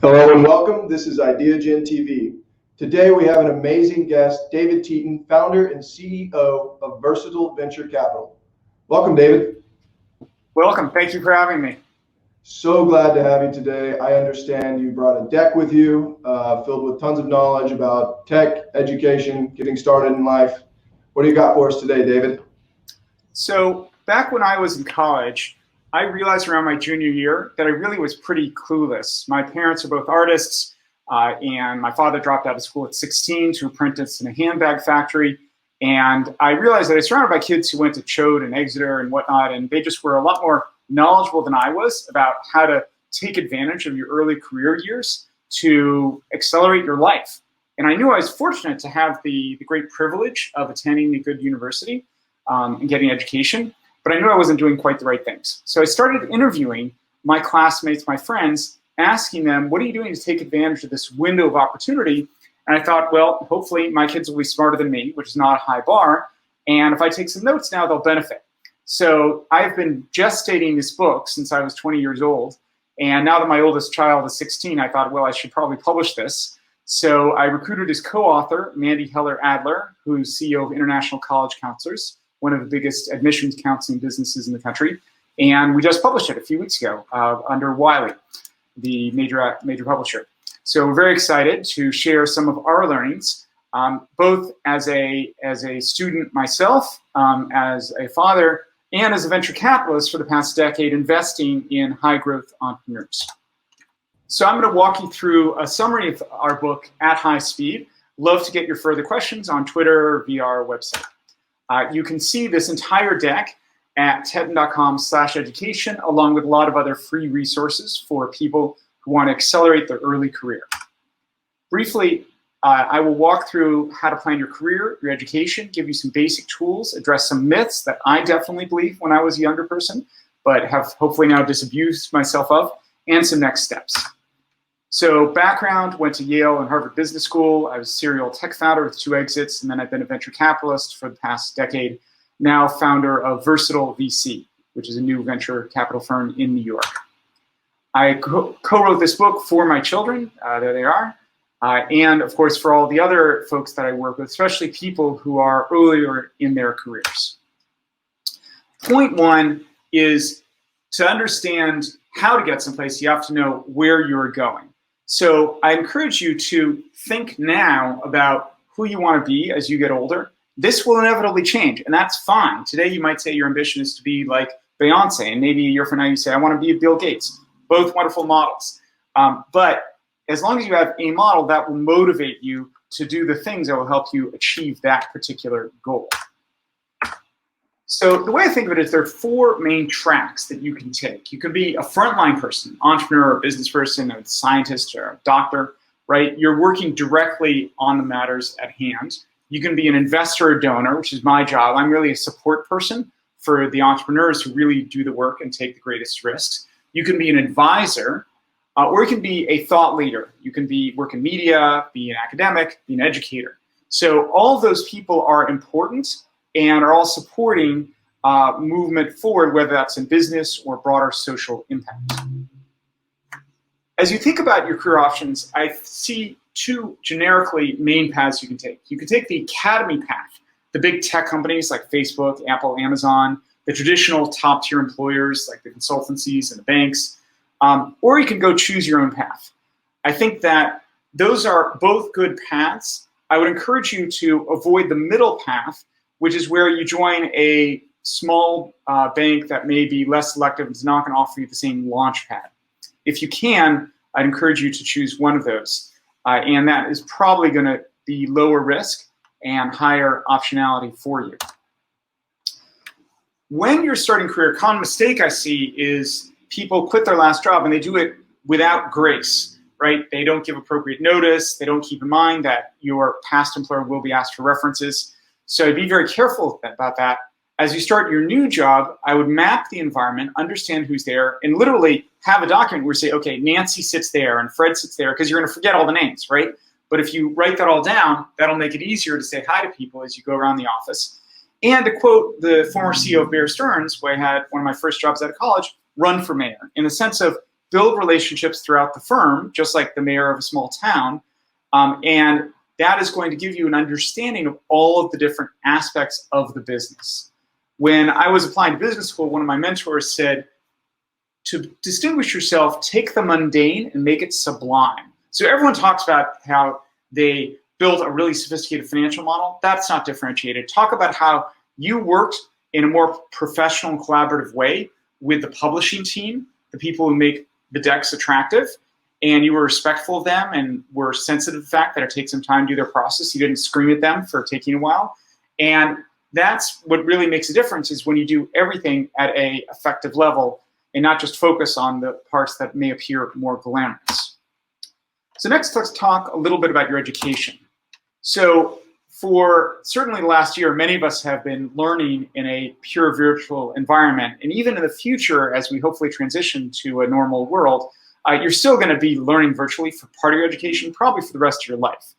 Hello and welcome. This is Ideagen TV. Today we have an amazing guest, David Teten, founder and CEO of Versatile Venture Capital. Welcome, David. Welcome. Thank you for having me. So glad to have you today. I understand you brought a deck with you filled with tons of knowledge about tech, education, getting started in life. What do you got for us today, David? So back when I was in college, I realized around my junior year that I really was pretty clueless. My parents are both artists, and my father dropped out of school at 16 to apprentice in a handbag factory. And I realized that I was surrounded by kids who went to Choate and Exeter and whatnot, and they just were a lot more knowledgeable than I was about how to take advantage of your early career years to accelerate your life. And I knew I was fortunate to have the great privilege of attending a good university and getting education, but I knew I wasn't doing quite the right things. So I started interviewing my classmates, my friends, asking them, what are you doing to take advantage of this window of opportunity? And I thought, well, hopefully my kids will be smarter than me, which is not a high bar. And if I take some notes now, they'll benefit. So I've been gestating this book since I was 20 years old. And now that my oldest child is 16, I thought, well, I should probably publish this. So I recruited his co-author, Mandy Heller Adler, who's CEO of International College Counselors, one of the biggest admissions counseling businesses in the country. And we just published it a few weeks ago under Wiley, the major publisher. So we're very excited to share some of our learnings, both as a student myself, as a father, and as a venture capitalist for the past decade, investing in high growth entrepreneurs. So I'm going to walk you through a summary of our book at high speed. Love to get your further questions on Twitter or via our website. You can see this entire deck at teten.com/education, along with a lot of other free resources for people who want to accelerate their early career. Briefly, I will walk through how to plan your career, your education, give you some basic tools, address some myths that I definitely believed when I was a younger person, but have hopefully now disabused myself of, and some next steps. So background, went to Yale and Harvard Business School. I was a serial tech founder with 2 exits, and then I've been a venture capitalist for the past decade, now founder of Versatile VC, which is a new venture capital firm in New York. I co-wrote this book for my children, there they are, and of course for all the other folks that I work with, especially people who are earlier in their careers. Point 1 is to understand how to get someplace, you have to know where you're going. So I encourage you to think now about who you want to be as you get older. This will inevitably change, and that's fine. Today you might say your ambition is to be like Beyonce, and maybe a year from now you say, I want to be Bill Gates. Both wonderful models. But as long as you have a model, that will motivate you to do the things that will help you achieve that particular goal. So the way I think of it is there are 4 main tracks that you can take. You can be a frontline person, entrepreneur, or business person, a scientist, or a doctor, right? You're working directly on the matters at hand. You can be an investor or donor, which is my job. I'm really a support person for the entrepreneurs who really do the work and take the greatest risks. You can be an advisor, or you can be a thought leader. You can work in media, be an academic, be an educator. So all of those people are important and are all supporting movement forward, whether that's in business or broader social impact. As you think about your career options, I see 2 generically main paths you can take. You can take the academy path, the big tech companies like Facebook, Apple, Amazon, the traditional top-tier employers like the consultancies and the banks, or you can go choose your own path. I think that those are both good paths. I would encourage you to avoid the middle path, which is where you join a small bank that may be less selective and is not going to offer you the same launch pad. If you can, I'd encourage you to choose one of those. And that is probably going to be lower risk and higher optionality for you. When you're starting a career, a common mistake I see is people quit their last job and they do it without grace, right? They don't give appropriate notice. They don't keep in mind that your past employer will be asked for references. So be very careful about that. As you start your new job, I would map the environment, understand who's there, and literally have a document where you say, okay, Nancy sits there and Fred sits there, because you're going to forget all the names, right? But if you write that all down, that'll make it easier to say hi to people as you go around the office. And to quote the former CEO of Bear Stearns, where I had one of my first jobs out of college, run for mayor, in the sense of build relationships throughout the firm, just like the mayor of a small town. And that is going to give you an understanding of all of the different aspects of the business. When I was applying to business school, one of my mentors said, to distinguish yourself, take the mundane and make it sublime. So everyone talks about how they built a really sophisticated financial model. That's not differentiated. Talk about how you worked in a more professional and collaborative way with the publishing team, the people who make the decks attractive, and you were respectful of them and were sensitive to the fact that it takes some time to do their process. You didn't scream at them for taking a while. And that's what really makes a difference, is when you do everything at an effective level and not just focus on the parts that may appear more glamorous. So next, let's talk a little bit about your education. So for certainly the last year, many of us have been learning in a pure virtual environment. And even in the future, as we hopefully transition to a normal world, you're still going to be learning virtually for part of your education, probably for the rest of your life.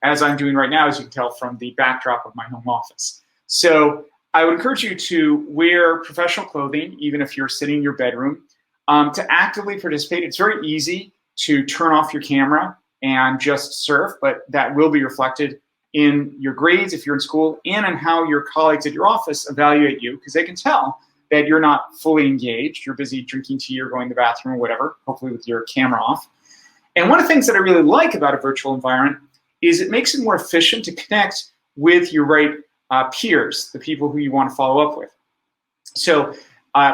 As I'm doing right now, as you can tell from the backdrop of my home office. So I would encourage you to wear professional clothing, even if you're sitting in your bedroom, to actively participate. It's very easy to turn off your camera and just surf, but that will be reflected in your grades if you're in school, and in how your colleagues at your office evaluate you, because they can tell that you're not fully engaged. You're busy drinking tea or going to the bathroom or whatever, hopefully with your camera off. And one of the things that I really like about a virtual environment is it makes it more efficient to connect with your right peers, the people who you want to follow up with. So,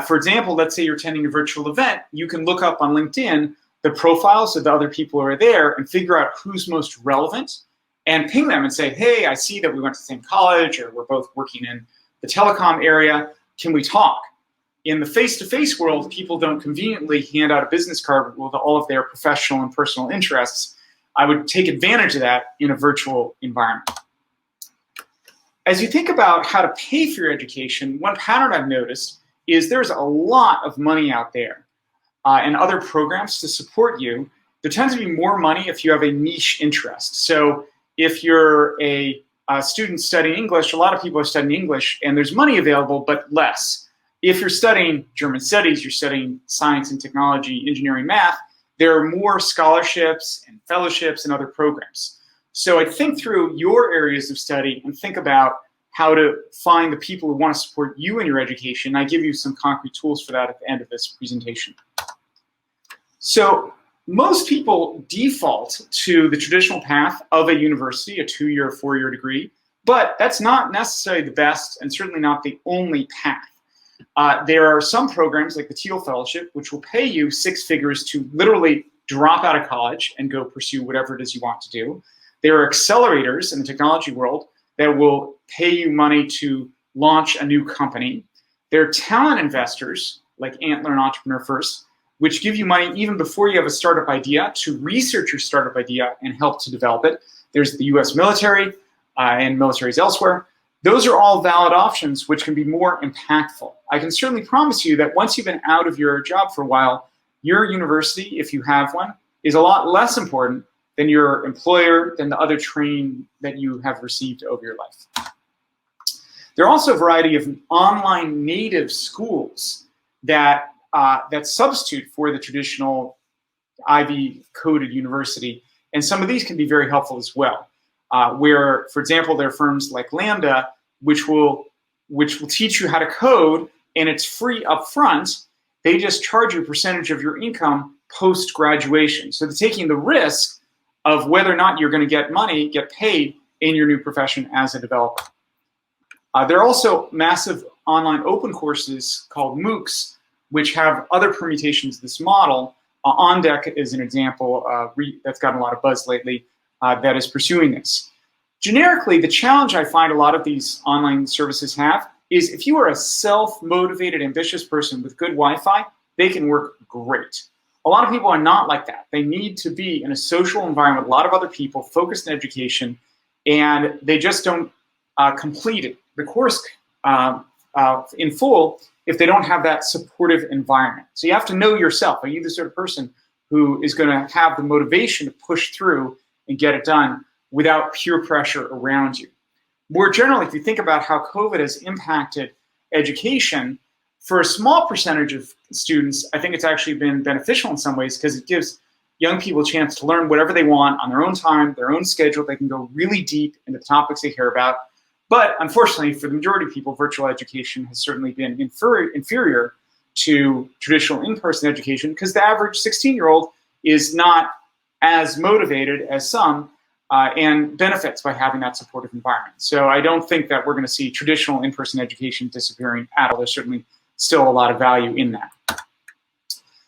for example, let's say you're attending a virtual event, you can look up on LinkedIn the profiles of the other people who are there and figure out who's most relevant and ping them and say, hey, I see that we went to the same college, or we're both working in the telecom area. Can we talk? In the face-to-face world, people don't conveniently hand out a business card with all of their professional and personal interests. I would take advantage of that in a virtual environment. As you think about how to pay for your education, one pattern I've noticed is there's a lot of money out there and other programs to support you. There tends to be more money if you have a niche interest. So if you're a student studying English, a lot of people are studying English, and there's money available, but less. If you're studying German studies, you're studying science and technology, engineering, math, there are more scholarships and fellowships and other programs. So I think through your areas of study and think about how to find the people who want to support you in your education. I give you some concrete tools for that at the end of this presentation. So most people default to the traditional path of a university, a 2-year, 4-year degree, but that's not necessarily the best and certainly not the only path. There are some programs like the Teal Fellowship, which will pay you 6 figures to literally drop out of college and go pursue whatever it is you want to do. There are accelerators in the technology world that will pay you money to launch a new company. There are talent investors like Antler and Entrepreneur First, which give you money even before you have a startup idea to research your startup idea and help to develop it. There's the US military and militaries elsewhere. Those are all valid options which can be more impactful. I can certainly promise you that once you've been out of your job for a while, your university, if you have one, is a lot less important than your employer, than the other training that you have received over your life. There are also a variety of online native schools that substitute for the traditional Ivy-coded university, and some of these can be very helpful as well. Where, for example, there are firms like Lambda, which will teach you how to code, and it's free up front. They just charge you a percentage of your income post-graduation. So they're taking the risk of whether or not you're going to get paid in your new profession as a developer. There are also massive online open courses called MOOCs, which have other permutations of this model. OnDeck is an example that's gotten a lot of buzz lately that is pursuing this. Generically, the challenge I find a lot of these online services have is if you are a self-motivated, ambitious person with good Wi-Fi, they can work great. A lot of people are not like that. They need to be in a social environment with a lot of other people, focused in education, and they just don't complete the course in full if they don't have that supportive environment. So you have to know yourself. Are you the sort of person who is going to have the motivation to push through and get it done without peer pressure around you? More generally, if you think about how COVID has impacted education, For a small percentage of students, I think it's actually been beneficial in some ways because it gives young people a chance to learn whatever they want on their own time, their own schedule. They can go really deep into the topics they care about. But unfortunately, for the majority of people, virtual education has certainly been inferior to traditional in-person education because the average 16-year-old is not as motivated as some and benefits by having that supportive environment. So I don't think that we're going to see traditional in-person education disappearing at all. There's certainly still a lot of value in that.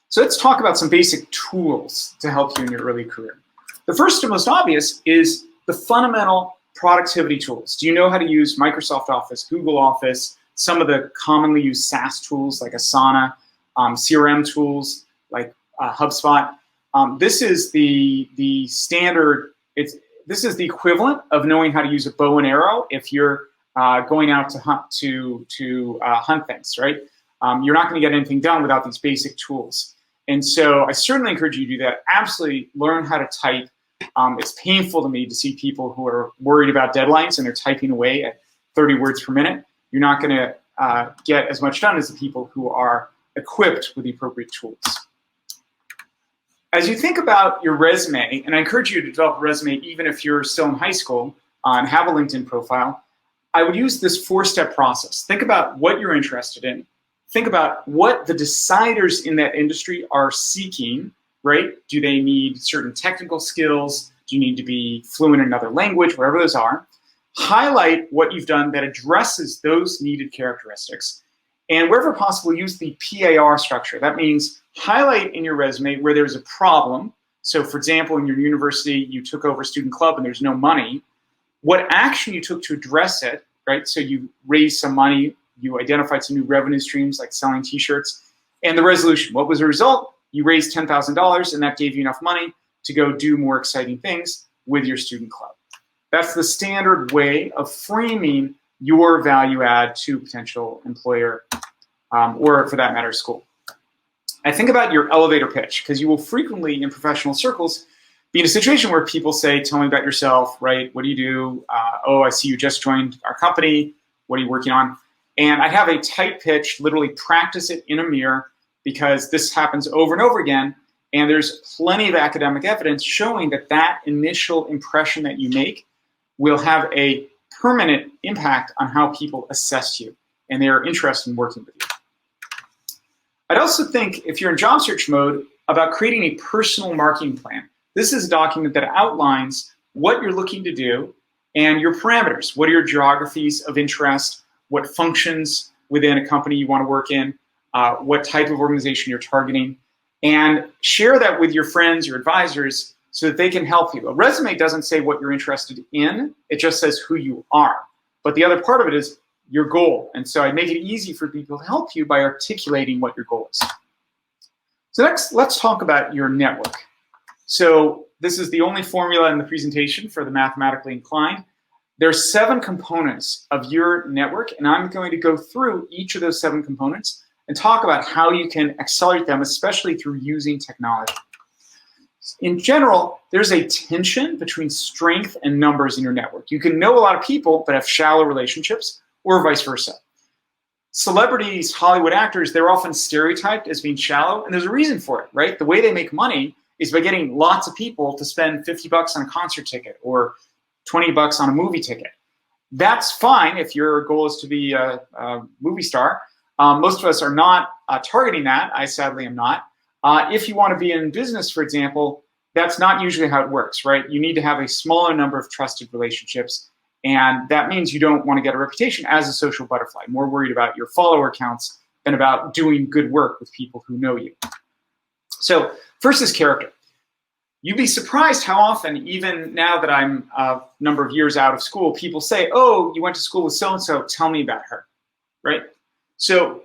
So let's talk about some basic tools to help you in your early career. The first and most obvious is the fundamental productivity tools. Do you know how to use Microsoft Office, Google Office, some of the commonly used SaaS tools like Asana, CRM tools like HubSpot? This is the standard. This is the equivalent of knowing how to use a bow and arrow if you're going out to hunt things, right? You're not going to get anything done without these basic tools. And so I certainly encourage you to do that. Absolutely learn how to type. It's painful to me to see people who are worried about deadlines and they're typing away at 30 words per minute. You're not going to get as much done as the people who are equipped with the appropriate tools. As you think about your resume, and I encourage you to develop a resume even if you're still in high school and have a LinkedIn profile, I would use this four-step process. Think about what you're interested in. Think about what the deciders in that industry are seeking, right? Do they need certain technical skills? Do you need to be fluent in another language, whatever those are? Highlight what you've done that addresses those needed characteristics. And wherever possible, use the PAR structure. That means highlight in your resume where there's a problem. So for example, in your university, you took over a student club and there's no money. What action you took to address it, right? So you raised some money, you identified some new revenue streams like selling t-shirts, and the resolution. What was the result? You raised $10,000 and that gave you enough money to go do more exciting things with your student club. That's the standard way of framing your value add to potential employer or for that matter, school. I think about your elevator pitch because you will frequently in professional circles be in a situation where people say, tell me about yourself, right? What do you do? Oh, I see you just joined our company. What are you working on? And I have a tight pitch, literally practice it in a mirror because this happens over and over again. And there's plenty of academic evidence showing that that initial impression that you make will have a permanent impact on how people assess you and they are interested in working with you. I'd also think if you're in job search mode about creating a personal marketing plan. This is a document that outlines what you're looking to do and your parameters. What are your geographies of interest? What functions within a company you want to work in? What type of organization you're targeting? And share that with your friends, your advisors, so that they can help you. A resume doesn't say what you're interested in. It just says who you are. But the other part of it is your goal. And so I make it easy for people to help you by articulating what your goal is. So next, let's talk about your network. So this is the only formula in the presentation for the mathematically inclined. There are 7 components of your network, and I'm going to go through each of those 7 components and talk about how you can accelerate them, especially through using technology. In general, there's a tension between strength and numbers in your network. You can know a lot of people but have shallow relationships, or vice versa. Celebrities, Hollywood actors, they're often stereotyped as being shallow, and there's a reason for it, right? The way they make money is by getting lots of people to spend $50 on a concert ticket or $20 on a movie ticket. That's fine if your goal is to be a movie star. Most of us are not targeting that. I sadly am not. If you want to be in business, for example, that's not usually how it works, right? You need to have a smaller number of trusted relationships, and that means you don't want to get a reputation as a social butterfly, more worried about your follower counts than about doing good work with people who know you. So first is character. You'd be surprised how often, even now that I'm a number of years out of school, people say, oh, you went to school with so-and-so, tell me about her, right? So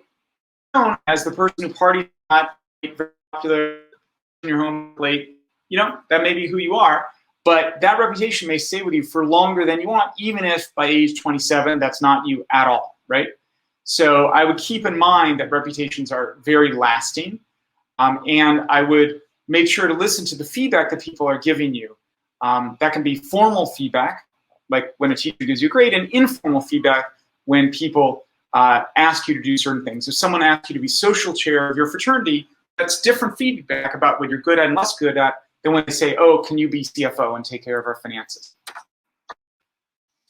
known as the person who partied not very popular in your home late, you know, that may be who you are, but that reputation may stay with you for longer than you want, even if by age 27, that's not you at all, right? So I would keep in mind that reputations are very lasting, and I would make sure to listen to the feedback that people are giving you. That can be formal feedback, like when a teacher gives you a grade, and informal feedback when people ask you to do certain things. If someone asks you to be social chair of your fraternity, that's different feedback about what you're good at and less good at than when they say, oh, can you be CFO and take care of our finances?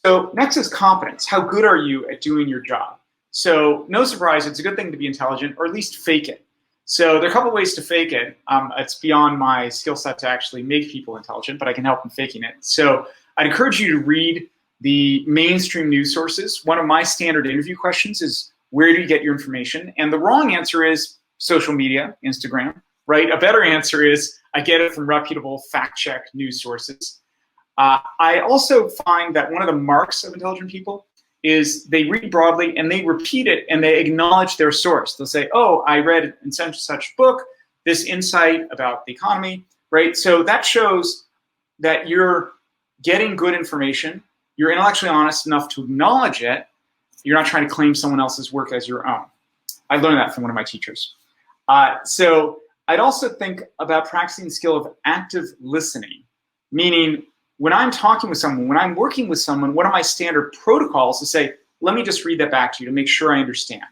So next is competence. How good are you at doing your job? So no surprise, it's a good thing to be intelligent, or at least fake it. So there are a couple ways to fake it. It's beyond my skill set to actually make people intelligent, but I can help in faking it. So I'd encourage you to read the mainstream news sources. One of my standard interview questions is, where do you get your information? And the wrong answer is social media, Instagram, right? A better answer is, I get it from reputable fact-check news sources. I also find that one of the marks of intelligent people is they read broadly and they repeat it and they acknowledge their source. They'll say, oh, I read in such and such book, this insight about the economy, right? So that shows that you're getting good information, you're intellectually honest enough to acknowledge it, you're not trying to claim someone else's work as your own. I learned that from one of my teachers. So I'd also think about practicing the skill of active listening, meaning when I'm talking with someone, when I'm working with someone, one of my standard protocols is to say, let me just read that back to you to make sure I understand.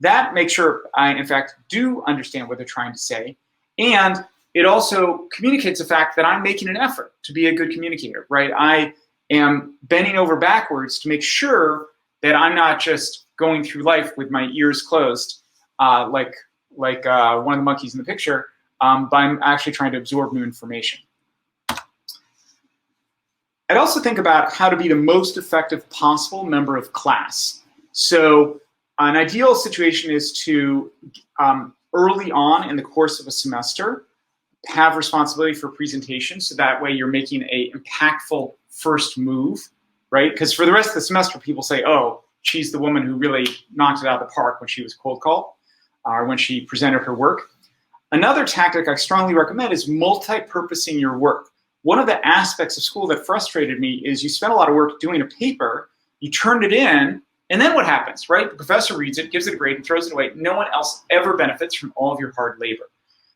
That makes sure I, in fact, do understand what they're trying to say. And it also communicates the fact that I'm making an effort to be a good communicator, right? I am bending over backwards to make sure that I'm not just going through life with my ears closed, like one of the monkeys in the picture, but I'm actually trying to absorb new information. I'd also think about how to be the most effective possible member of class. So an ideal situation is to, early on in the course of a semester, have responsibility for presentation, so that way you're making an impactful first move, right? Because for the rest of the semester, people say, oh, she's the woman who really knocked it out of the park when she was cold called, or when she presented her work. Another tactic I strongly recommend is multi-purposing your work. One of the aspects of school that frustrated me is you spent a lot of work doing a paper, you turned it in, and then what happens, right? The professor reads it, gives it a grade, and throws it away. No one else ever benefits from all of your hard labor.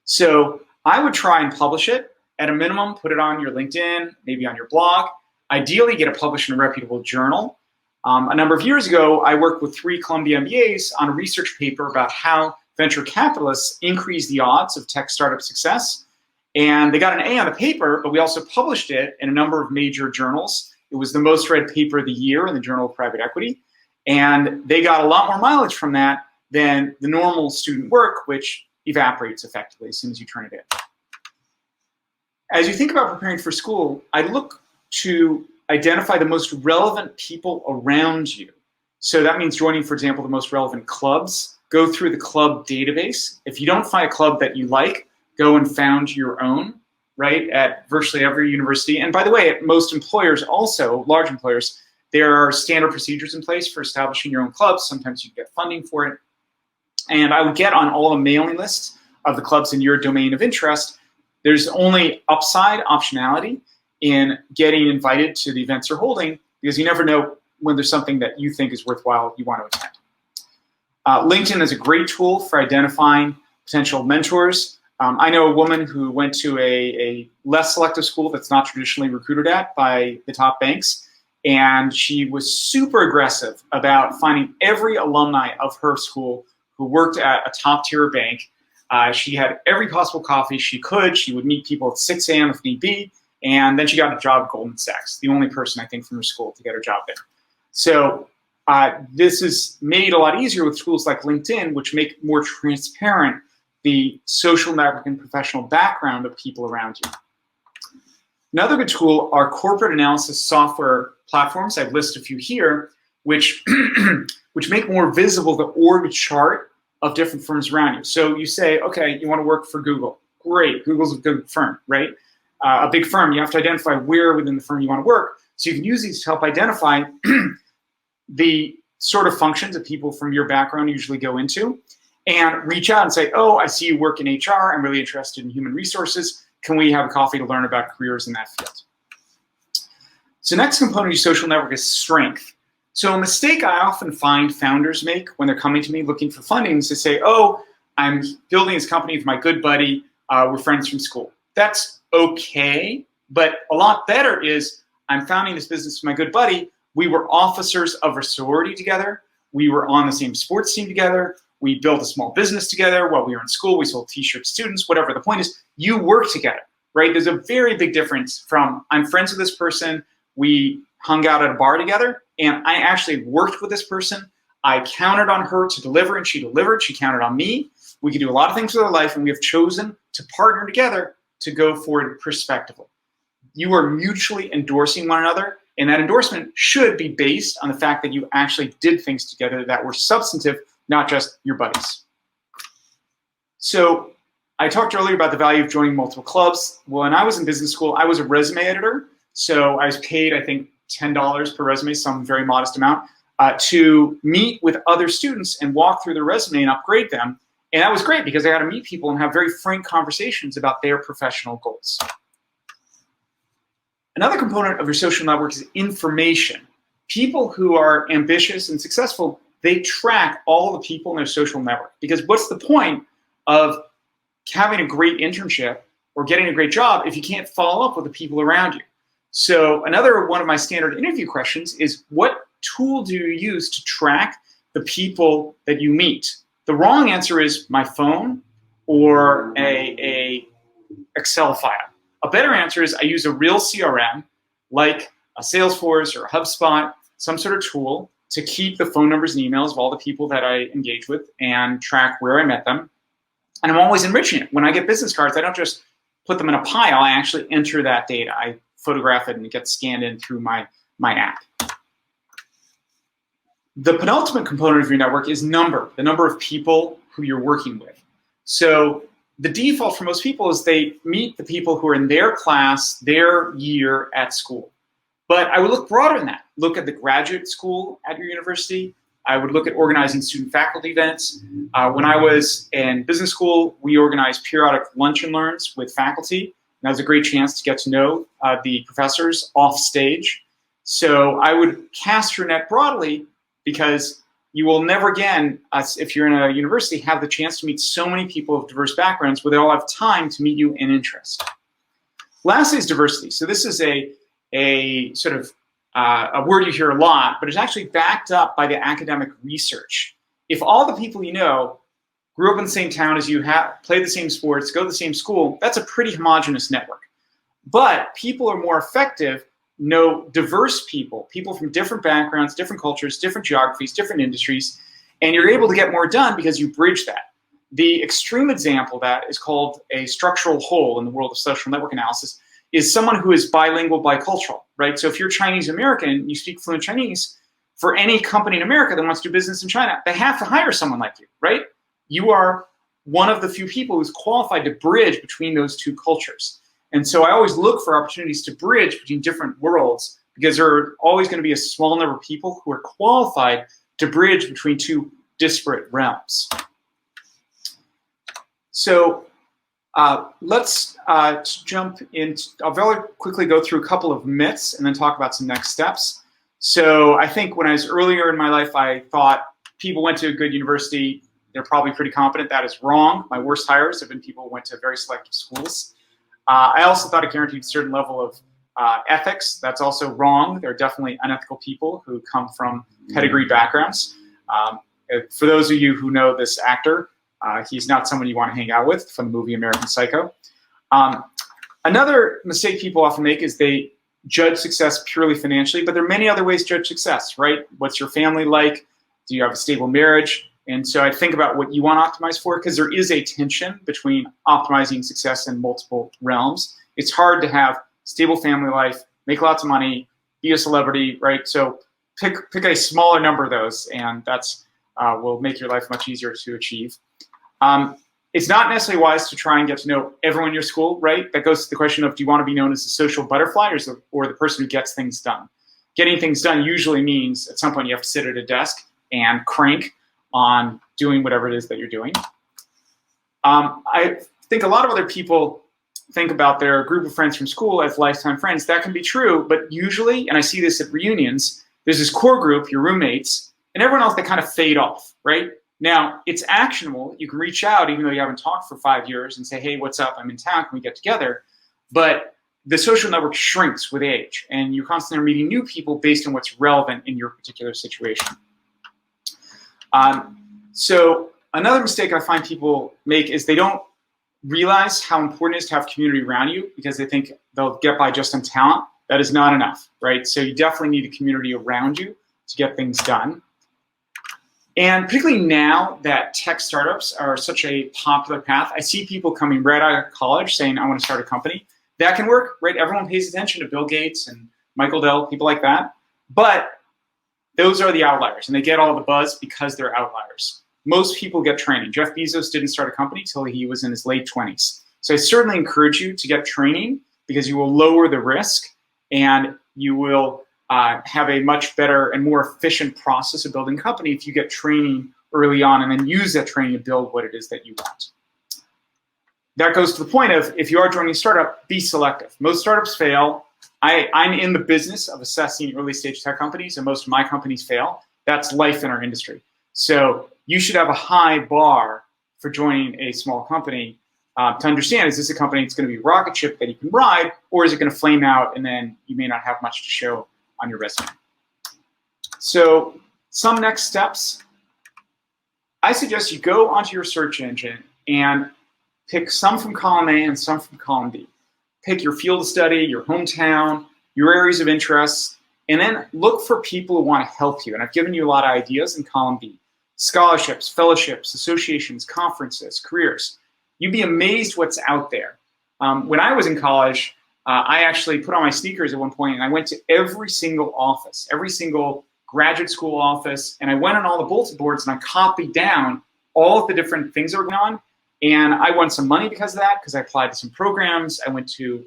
So I would try and publish it. At a minimum, put it on your LinkedIn, maybe on your blog. Ideally, get it published in a reputable journal. A number of years ago, I worked with 3 Columbia MBAs on a research paper about how venture capitalists increase the odds of tech startup success. And they got an A on the paper, but we also published it in a number of major journals. It was the most read paper of the year in the Journal of Private Equity. And they got a lot more mileage from that than the normal student work, which evaporates effectively as soon as you turn it in. As you think about preparing for school, I look to identify the most relevant people around you. So that means joining, for example, the most relevant clubs. Go through the club database. If you don't find a club that you like, go and found your own, right, at virtually every university. And by the way, at most employers also, large employers, there are standard procedures in place for establishing your own clubs. Sometimes you get funding for it. And I would get on all the mailing lists of the clubs in your domain of interest. There's only upside optionality in getting invited to the events they're holding, because you never know when there's something that you think is worthwhile you want to attend. LinkedIn is a great tool for identifying potential mentors. I know a woman who went to a less selective school that's not traditionally recruited at by the top banks, and she was super aggressive about finding every alumni of her school who worked at a top-tier bank. She had every possible coffee she could. She would meet people at 6 a.m. if need be, and then she got a job at Goldman Sachs, the only person, I think, from her school to get her job there. So this is made a lot easier with tools like LinkedIn, which make more transparent the social network and professional background of people around you. Another good tool are corporate analysis software platforms. I've listed a few here, which, which make more visible the org chart of different firms around you. So you say, okay, you want to work for Google. Great, Google's a good firm, right? A big firm, you have to identify where within the firm you want to work. So you can use these to help identify the sort of functions that people from your background usually go into, and reach out and say, oh, I see you work in HR. I'm really interested in human resources. Can we have a coffee to learn about careers in that field? So next component of your social network is strength. So a mistake I often find founders make when they're coming to me looking for funding is to say, oh, I'm building this company with my good buddy. We're friends from school. That's okay, but a lot better is I'm founding this business with my good buddy. We were officers of a sorority together. We were on the same sports team together. We built a small business together while we were in school. We sold t-shirts to students, whatever. The point is, you work together, right? There's a very big difference from I'm friends with this person, we hung out at a bar together, and I actually worked with this person. I counted on her to deliver, and she delivered. She counted on me. We could do a lot of things with our life, and we have chosen to partner together to go forward prospectively. You are mutually endorsing one another, and that endorsement should be based on the fact that you actually did things together that were substantive, not just your buddies. So I talked earlier about the value of joining multiple clubs. When I was in business school, I was a resume editor. So I was paid, I think, $10 per resume, some very modest amount, to meet with other students and walk through their resume and upgrade them. And that was great because I got to meet people and have very frank conversations about their professional goals. Another component of your social network is information. People who are ambitious and successful, they track all the people in their social network. Because what's the point of having a great internship or getting a great job if you can't follow up with the people around you? So another one of my standard interview questions is, what tool do you use to track the people that you meet? The wrong answer is my phone or a Excel file. A better answer is I use a real CRM like a Salesforce or a HubSpot, some sort of tool to keep the phone numbers and emails of all the people that I engage with and track where I met them. And I'm always enriching it. When I get business cards, I don't just put them in a pile. I actually enter that data. I photograph it and it gets scanned in through my app. The penultimate component of your network is the number of people who you're working with. So the default for most people is they meet the people who are in their class, their year at school. But I would look broader than that. Look at the graduate school at your university. I would look at organizing student-faculty events. When I was in business school, we organized periodic lunch and learns with faculty. And that was a great chance to get to know the professors off stage. So I would cast your net broadly because you will never again, if you're in a university, have the chance to meet so many people of diverse backgrounds where they all have time to meet you in interest. Lastly is diversity. So this is a sort of a word you hear a lot, but it's actually backed up by the academic research. If all the people you know grew up in the same town as you, played the same sports, go to the same school, that's a pretty homogenous network. But people are more effective, know diverse people from different backgrounds, different cultures, different geographies, different industries, and you're able to get more done because you bridge that. The extreme example of that is called a structural hole in the world of social network analysis, is someone who is bilingual, bicultural, right? So if you're Chinese American, you speak fluent Chinese, for any company in America that wants to do business in China, they have to hire someone like you, right? You are one of the few people who's qualified to bridge between those two cultures. And so I always look for opportunities to bridge between different worlds because there are always going to be a small number of people who are qualified to bridge between two disparate realms. So let's jump in. I'll very quickly go through a couple of myths and then talk about some next steps. So I think when I was earlier in my life, I thought people went to a good university, they're probably pretty competent. That is wrong. My worst hires have been people who went to very selective schools. I also thought it guaranteed a certain level of ethics. That's also wrong. There are definitely unethical people who come from pedigree backgrounds. For those of you who know this actor, he's not someone you want to hang out with from the movie American Psycho. Another mistake people often make is they judge success purely financially, but there are many other ways to judge success, right? What's your family like? Do you have a stable marriage? And so I think about what you want to optimize for, because there is a tension between optimizing success in multiple realms. It's hard to have stable family life, make lots of money, be a celebrity, right? So pick a smaller number of those, and that's will make your life much easier to achieve. It's not necessarily wise to try and get to know everyone in your school, right? That goes to the question of, do you want to be known as a social butterfly or the person who gets things done? Getting things done usually means at some point you have to sit at a desk and crank on doing whatever it is that you're doing. I think a lot of other people think about their group of friends from school as lifetime friends. That can be true, but usually, and I see this at reunions, there's this core group, your roommates, and everyone else that kind of fade off, right? Now, it's actionable. You can reach out even though you haven't talked for 5 years and say, hey, what's up? I'm in town. Can we get together? But the social network shrinks with age, and you constantly are meeting new people based on what's relevant in your particular situation. So another mistake I find people make is they don't realize how important it is to have community around you because they think they'll get by just on talent. That is not enough, right? So you definitely need a community around you to get things done. And particularly now that tech startups are such a popular path, I see people coming right out of college saying, I want to start a company. That can work, right? Everyone pays attention to Bill Gates and Michael Dell, people like that. But those are the outliers, and they get all the buzz because they're outliers. Most people get training. Jeff Bezos didn't start a company until he was in his late 20s. So I certainly encourage you to get training because you will lower the risk and you will have a much better and more efficient process of building a company if you get training early on and then use that training to build what it is that you want. That goes to the point of, if you are joining a startup, be selective. Most startups fail. I'm in the business of assessing early stage tech companies, and most of my companies fail. That's life in our industry. So you should have a high bar for joining a small company to understand, is this a company that's going to be a rocket ship that you can ride, or is it going to flame out and then you may not have much to show on your resume? So some next steps. I suggest you go onto your search engine and pick some from column A and some from column B. Pick your field of study, your hometown, your areas of interest, and then look for people who want to help you. And I've given you a lot of ideas in column B. Scholarships, fellowships, associations, conferences, careers. You'd be amazed what's out there. When I was in college, I actually put on my sneakers at one point and I went to every single office, every single graduate school office, and I went on all the bulletin boards and I copied down all of the different things that were going on. And I won some money because of that, because I applied to some programs. I went to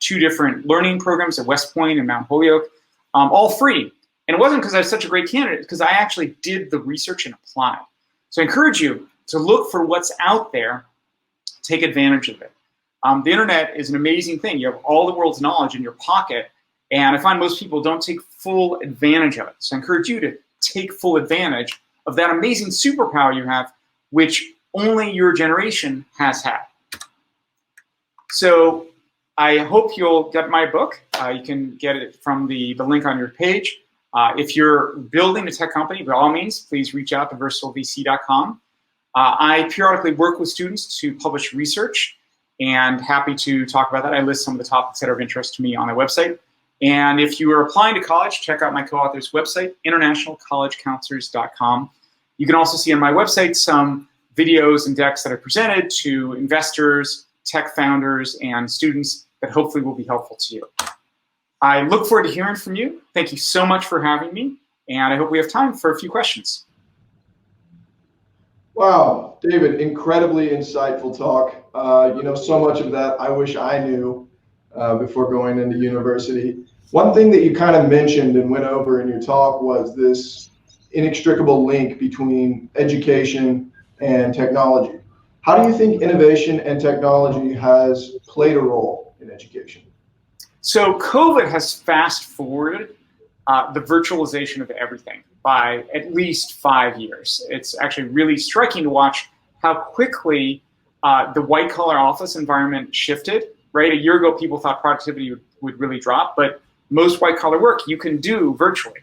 two different learning programs at West Point and Mount Holyoke, all free. And it wasn't because I was such a great candidate, because I actually did the research and applied. So I encourage you to look for what's out there, take advantage of it. The internet is an amazing thing. You have all the world's knowledge in your pocket, and I find most people don't take full advantage of it. So I encourage you to take full advantage of that amazing superpower you have, which only your generation has had. So I hope you'll get my book. You can get it from the link on your page. If you're building a tech company, by all means, please reach out to versalvc.com. I periodically work with students to publish research, and happy to talk about that. I list some of the topics that are of interest to me on my website. And if you are applying to college, check out my co-author's website, internationalcollegecounselors.com. You can also see on my website some videos and decks that are presented to investors, tech founders, and students that hopefully will be helpful to you. I look forward to hearing from you. Thank you so much for having me, and I hope we have time for a few questions. Wow, David, incredibly insightful talk. So much of that I wish I knew before going into university. One thing that you kind of mentioned and went over in your talk was this inextricable link between education and technology. How do you think innovation and technology has played a role in education? So COVID has fast forwarded the virtualization of everything by at least 5 years. It's actually really striking to watch how quickly the white collar office environment shifted, right? A year ago, people thought productivity would really drop, but most white collar work you can do virtually.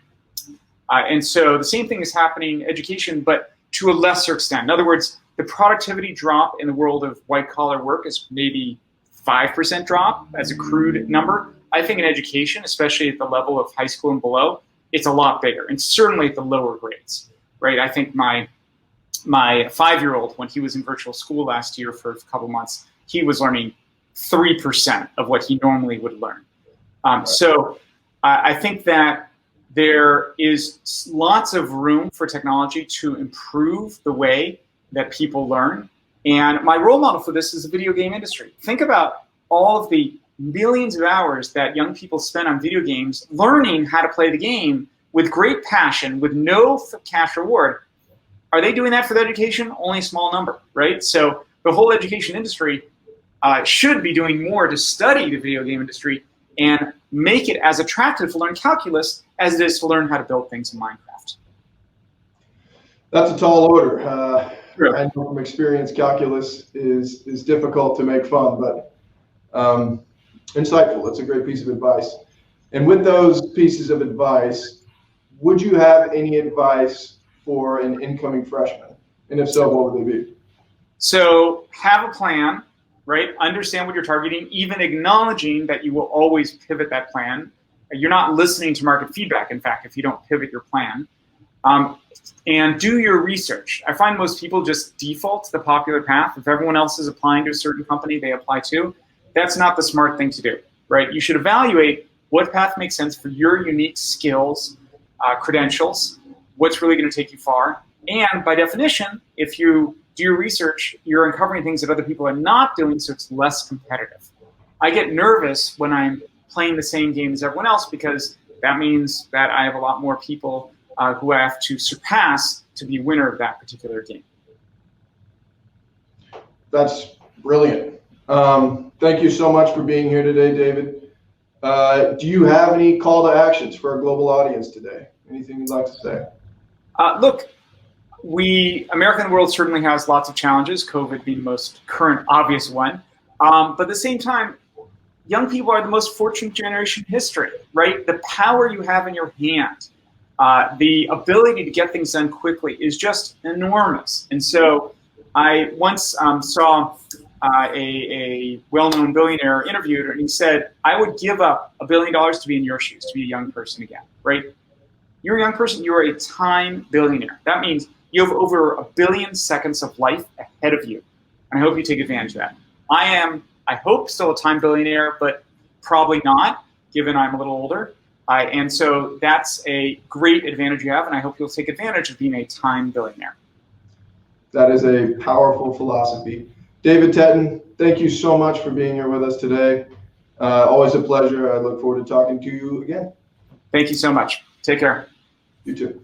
And so the same thing is happening in education, but to a lesser extent. In other words, the productivity drop in the world of white collar work is maybe 5% drop as a crude number. I think in education, especially at the level of high school and below, it's a lot bigger, and certainly at the lower grades, right? I think my 5-year-old, when he was in virtual school last year for a couple months, he was learning 3% of what he normally would learn. So I think that there is lots of room for technology to improve the way that people learn. And my role model for this is the video game industry. Think about all of the millions of hours that young people spend on video games learning how to play the game with great passion, with no cash reward. Are they doing that for their education? Only a small number, right? So the whole education industry should be doing more to study the video game industry and make it as attractive to learn calculus as it is to learn how to build things in Minecraft. That's a tall order. Sure. I know from experience, calculus is difficult to make fun, but insightful. It's a great piece of advice. And with those pieces of advice, would you have any advice for an incoming freshman? And if so, what would they be? So have a plan, right? Understand what you're targeting, even acknowledging that you will always pivot that plan. You're not listening to market feedback, in fact, if you don't pivot your plan. And do your research. I find most people just default to the popular path. If everyone else is applying to a certain company, they apply to. That's not the smart thing to do, right? You should evaluate what path makes sense for your unique skills, credentials, what's really going to take you far. And by definition, if you do your research, you're uncovering things that other people are not doing, so it's less competitive. I get nervous when I'm playing the same game as everyone else because that means that I have a lot more people who I have to surpass to be winner of that particular game. That's brilliant. Thank you so much for being here today, David. Do you have any call to actions for our global audience today? Anything you'd like to say? Look, America and the world certainly has lots of challenges, COVID being the most current, obvious one. But at the same time, young people are the most fortunate generation in history, right? The power you have in your hand, the ability to get things done quickly is just enormous. And so I once saw a well-known billionaire interviewed, and he said, I would give up $1 billion to be in your shoes, to be a young person again, right? You're a young person, you're a time billionaire. That means you have over 1 billion seconds of life ahead of you. And I hope you take advantage of that. I am, I hope, still a time billionaire, but probably not, given I'm a little older. And so that's a great advantage you have, and I hope you'll take advantage of being a time billionaire. That is a powerful philosophy. David Teten, thank you so much for being here with us today. Always a pleasure. I look forward to talking to you again. Thank you so much. Take care. You too.